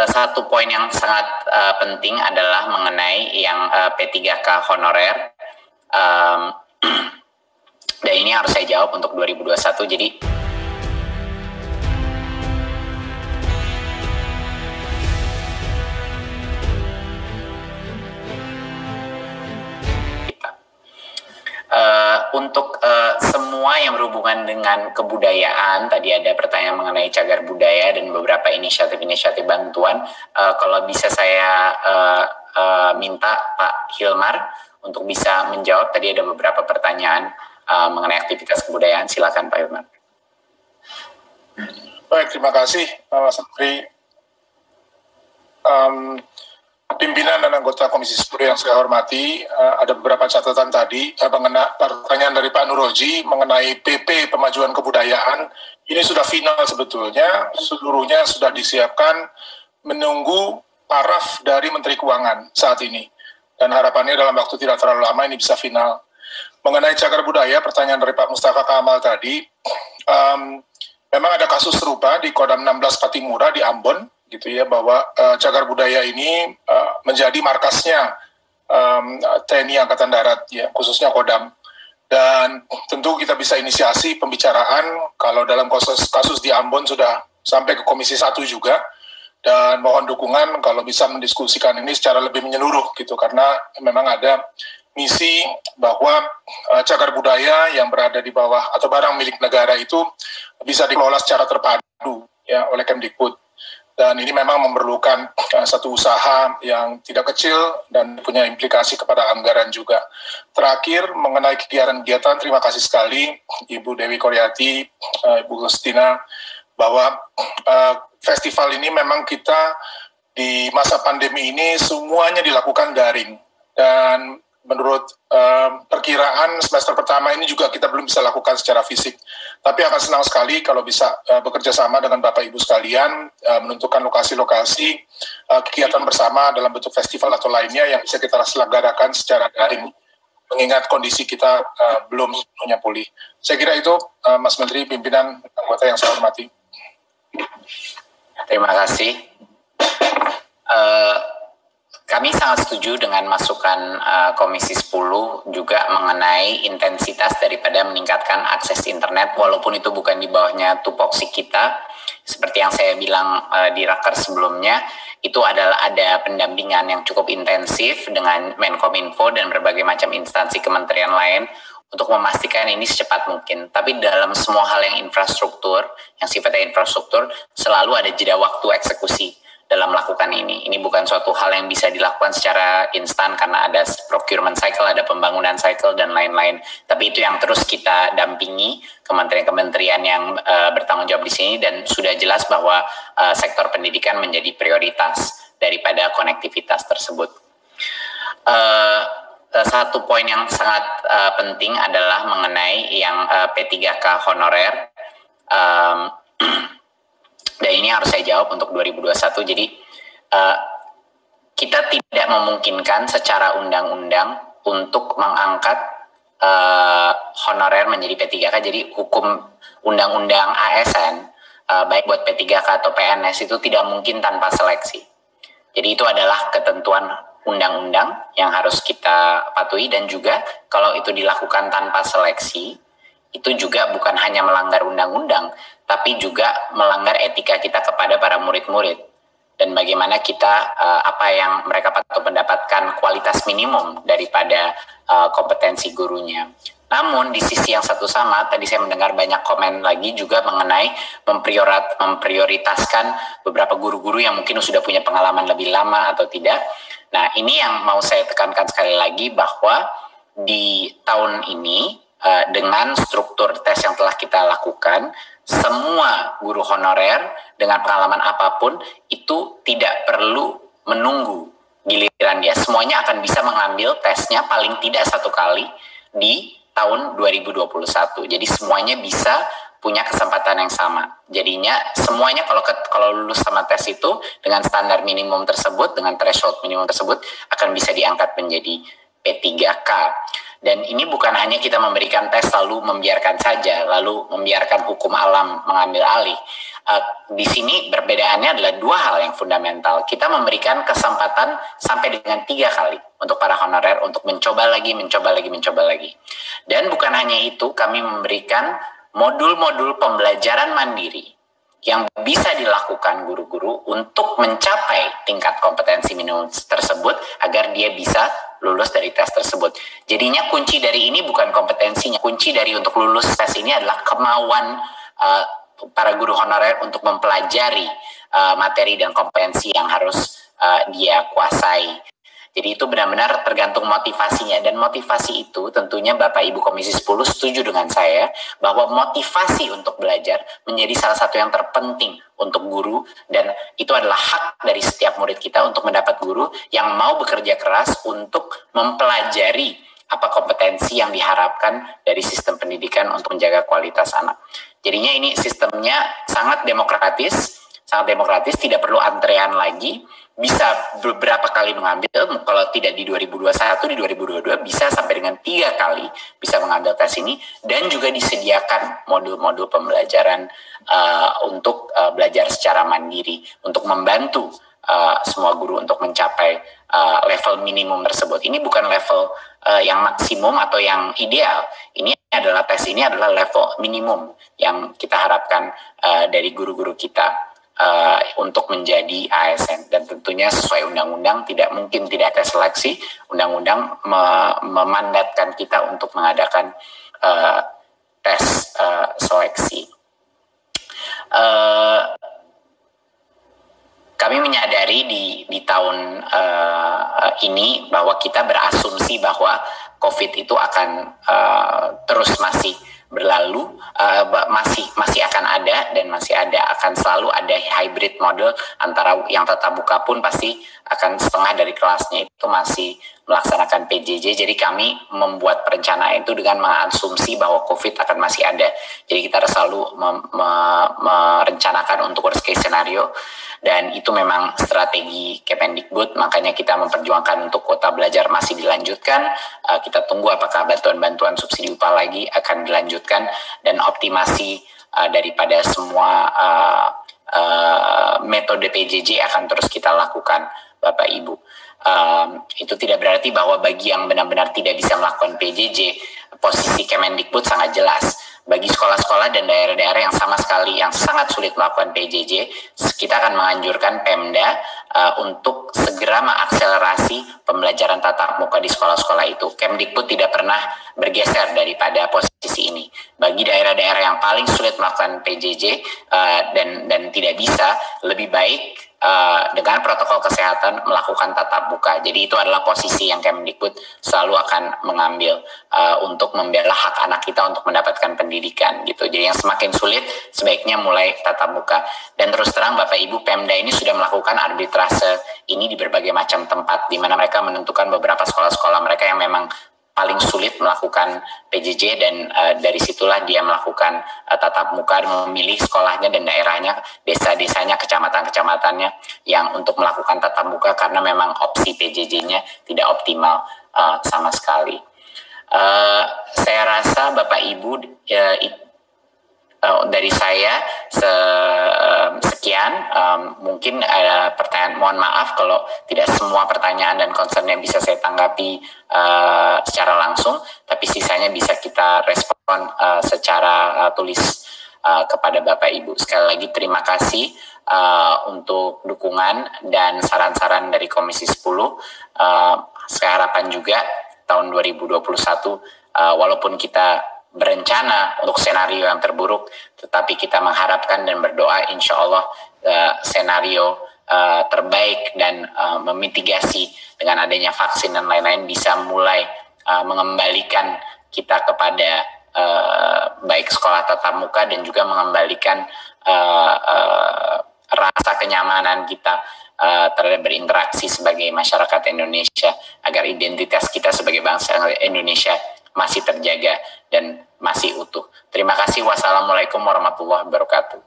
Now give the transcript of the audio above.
satu poin yang sangat penting adalah mengenai yang P3K honorer. Dan ini harus saya jawab untuk 2021. Jadi untuk semua yang berhubungan dengan kebudayaan, tadi ada pertanyaan mengenai cagar budaya dan beberapa inisiatif-inisiatif bantuan. Kalau bisa saya minta Pak Hilmar untuk bisa menjawab. Tadi ada beberapa pertanyaan mengenai aktivitas kebudayaan. Silakan Pak Hilmar. Baik, terima kasih Mas Menteri. Pimpinan dan anggota Komisi 10 yang saya hormati, ada beberapa catatan tadi mengenai pertanyaan dari Pak Nuroji mengenai PP Pemajuan Kebudayaan. Ini sudah final sebetulnya, seluruhnya sudah disiapkan menunggu paraf dari Menteri Keuangan saat ini. Dan harapannya dalam waktu tidak terlalu lama ini bisa final. Mengenai cagar budaya, pertanyaan dari Pak Mustafa Kamal tadi, memang ada kasus serupa di Kodam 16 Patimura di Ambon, gitu ya, bahwa cagar budaya ini menjadi markasnya TNI Angkatan Darat, ya, khususnya Kodam. Dan tentu kita bisa inisiasi pembicaraan kalau dalam kasus di Ambon sudah sampai ke Komisi 1 juga, dan mohon dukungan kalau bisa mendiskusikan ini secara lebih menyeluruh gitu, karena memang ada misi bahwa cagar budaya yang berada di bawah atau barang milik negara itu bisa dikelola secara terpadu ya oleh Kemdikbud. Dan ini memang memerlukan satu usaha yang tidak kecil dan punya implikasi kepada anggaran juga. Terakhir, mengenai kegiatan-kegiatan, terima kasih sekali Ibu Dewi Koryati, Ibu Gustina, bahwa festival ini memang kita di masa pandemi ini semuanya dilakukan daring. Dan menurut perkiraan semester pertama ini juga kita belum bisa lakukan secara fisik. Tapi akan senang sekali kalau bisa bekerja sama dengan Bapak Ibu sekalian, menentukan lokasi-lokasi kegiatan bersama dalam bentuk festival atau lainnya yang bisa kita selenggarakan secara daring, mengingat kondisi kita belum sepenuhnya pulih. Saya kira itu, Mas Menteri, pimpinan anggota yang saya hormati. Terima kasih. Kami sangat setuju dengan masukan Komisi 10 juga mengenai intensitas daripada meningkatkan akses internet, walaupun itu bukan di bawahnya tupoksi kita. Seperti yang saya bilang di raker sebelumnya, itu adalah ada pendampingan yang cukup intensif dengan Menkominfo dan berbagai macam instansi kementerian lain untuk memastikan ini secepat mungkin. Tapi dalam semua hal yang infrastruktur, yang sifatnya infrastruktur, selalu ada jeda waktu eksekusi dalam melakukan ini. Ini bukan suatu hal yang bisa dilakukan secara instan karena ada procurement cycle, ada pembangunan cycle, dan lain-lain. Tapi itu yang terus kita dampingi kementerian-kementerian yang bertanggung jawab di sini, dan sudah jelas bahwa sektor pendidikan menjadi prioritas daripada konektivitas tersebut. Satu poin yang sangat penting adalah mengenai yang P3K honorer. Dan ini harus saya jawab untuk 2021. Jadi kita tidak memungkinkan secara undang-undang untuk mengangkat honorer menjadi P3K. Jadi hukum undang-undang ASN, baik buat P3K atau PNS, itu tidak mungkin tanpa seleksi. Jadi itu adalah ketentuan undang-undang yang harus kita patuhi, dan juga kalau itu dilakukan tanpa seleksi, itu juga bukan hanya melanggar undang-undang, tapi juga melanggar etika kita kepada para murid-murid. Dan bagaimana kita, apa yang mereka patut mendapatkan kualitas minimum daripada kompetensi gurunya. Namun di sisi yang satu sama, tadi saya mendengar banyak komen lagi juga mengenai memprioritaskan beberapa guru-guru yang mungkin sudah punya pengalaman lebih lama atau tidak. Nah, ini yang mau saya tekankan sekali lagi, bahwa di tahun ini, dengan struktur tes yang telah kita lakukan, semua guru honorer dengan pengalaman apapun itu tidak perlu menunggu giliran dia. Semuanya akan bisa mengambil tesnya paling tidak 1 kali di tahun 2021. Jadi semuanya bisa punya kesempatan yang sama. Jadinya semuanya kalau lulus sama tes itu dengan standar minimum tersebut, dengan threshold minimum tersebut, akan bisa diangkat menjadi P3K. Dan ini bukan hanya kita memberikan tes lalu membiarkan saja, lalu membiarkan hukum alam mengambil alih. Di sini perbedaannya adalah dua hal yang fundamental. Kita memberikan kesempatan sampai dengan 3 kali untuk para honorer untuk mencoba lagi. Dan bukan hanya itu, kami memberikan modul-modul pembelajaran mandiri yang bisa dilakukan guru-guru untuk mencapai tingkat kompetensi minimum tersebut agar dia bisa lulus dari tes tersebut. Jadinya kunci dari ini bukan kompetensinya, kunci dari untuk lulus tes ini adalah kemauan para guru honorer untuk mempelajari materi dan kompetensi yang harus dia kuasai. Jadi itu benar-benar tergantung motivasinya, dan motivasi itu tentunya Bapak Ibu Komisi 10 setuju dengan saya bahwa motivasi untuk belajar menjadi salah satu yang terpenting untuk guru, dan itu adalah hak dari setiap murid kita untuk mendapat guru yang mau bekerja keras untuk mempelajari apa kompetensi yang diharapkan dari sistem pendidikan untuk menjaga kualitas anak. Jadinya ini sistemnya sangat demokratis, tidak perlu antrean lagi, bisa beberapa kali mengambil, kalau tidak di 2021, di 2022 bisa sampai dengan 3 kali bisa mengambil tes ini, dan juga disediakan modul-modul pembelajaran untuk belajar secara mandiri, untuk membantu semua guru untuk mencapai level minimum tersebut. Ini bukan level yang maksimum atau yang ideal, ini adalah tes ini adalah level minimum yang kita harapkan dari guru-guru kita untuk menjadi ASN, dan tentunya sesuai undang-undang tidak mungkin tidak ada seleksi. Undang-undang memandatkan kita untuk mengadakan tes seleksi. Kami menyadari di tahun ini bahwa kita berasumsi bahwa COVID itu akan terus masih berlalu, masih akan ada, dan akan selalu ada hybrid model antara yang tatap muka pun pasti akan setengah dari kelasnya itu masih melaksanakan PJJ. Jadi kami membuat perencanaan itu dengan mengasumsi bahwa COVID akan masih ada. Jadi kita harus selalu merencanakan untuk worst case scenario, dan itu memang strategi Kemendikbud. Makanya kita memperjuangkan untuk kuota belajar masih dilanjutkan. Kita tunggu apakah bantuan subsidi upah lagi akan dilanjutkan, dan optimasi daripada semua metode PJJ akan terus kita lakukan, Bapak Ibu. Itu tidak berarti bahwa bagi yang benar-benar tidak bisa melakukan PJJ, posisi Kemendikbud sangat jelas. Bagi sekolah-sekolah dan daerah-daerah yang sangat sulit melakukan PJJ, kita akan menganjurkan Pemda untuk segera mengakselerasi pembelajaran tatap muka di sekolah-sekolah itu. Kemdikbud tidak pernah bergeser daripada posisi ini. Bagi daerah-daerah yang paling sulit melakukan PJJ dan tidak bisa, lebih baik dengan protokol kesehatan melakukan tatap muka. Jadi itu adalah posisi yang Kemdikbud selalu akan mengambil untuk membela hak anak kita untuk mendapatkan pendidikan gitu. Jadi yang semakin sulit sebaiknya mulai tatap muka. Dan terus terang Bapak Ibu, Pemda ini sudah melakukan arbitrase ini di berbagai macam tempat, di mana mereka menentukan beberapa sekolah-sekolah mereka yang memang paling sulit melakukan PJJ, dan dari situlah dia melakukan tatap muka, memilih sekolahnya dan daerahnya, desa-desanya, kecamatan-kecamatannya yang untuk melakukan tatap muka, karena memang opsi PJJ-nya tidak optimal sama sekali. Saya rasa Bapak Ibu dari saya sekian. Mungkin ada pertanyaan, mohon maaf kalau tidak semua pertanyaan dan concern-nya bisa saya tanggapi secara langsung, tapi sisanya bisa kita respon secara tulis kepada Bapak Ibu. Sekali lagi terima kasih untuk dukungan dan saran-saran dari Komisi 10. Saya harapan juga tahun 2021 walaupun kita berencana untuk senario yang terburuk, tetapi kita mengharapkan dan berdoa insya Allah senario terbaik dan memitigasi dengan adanya vaksin dan lain-lain bisa mulai mengembalikan kita kepada baik sekolah tatap muka dan juga mengembalikan rasa kenyamanan kita terhadap berinteraksi sebagai masyarakat Indonesia, agar identitas kita sebagai bangsa Indonesia masih terjaga dan masih utuh. Terima kasih. Wassalamualaikum warahmatullahi wabarakatuh.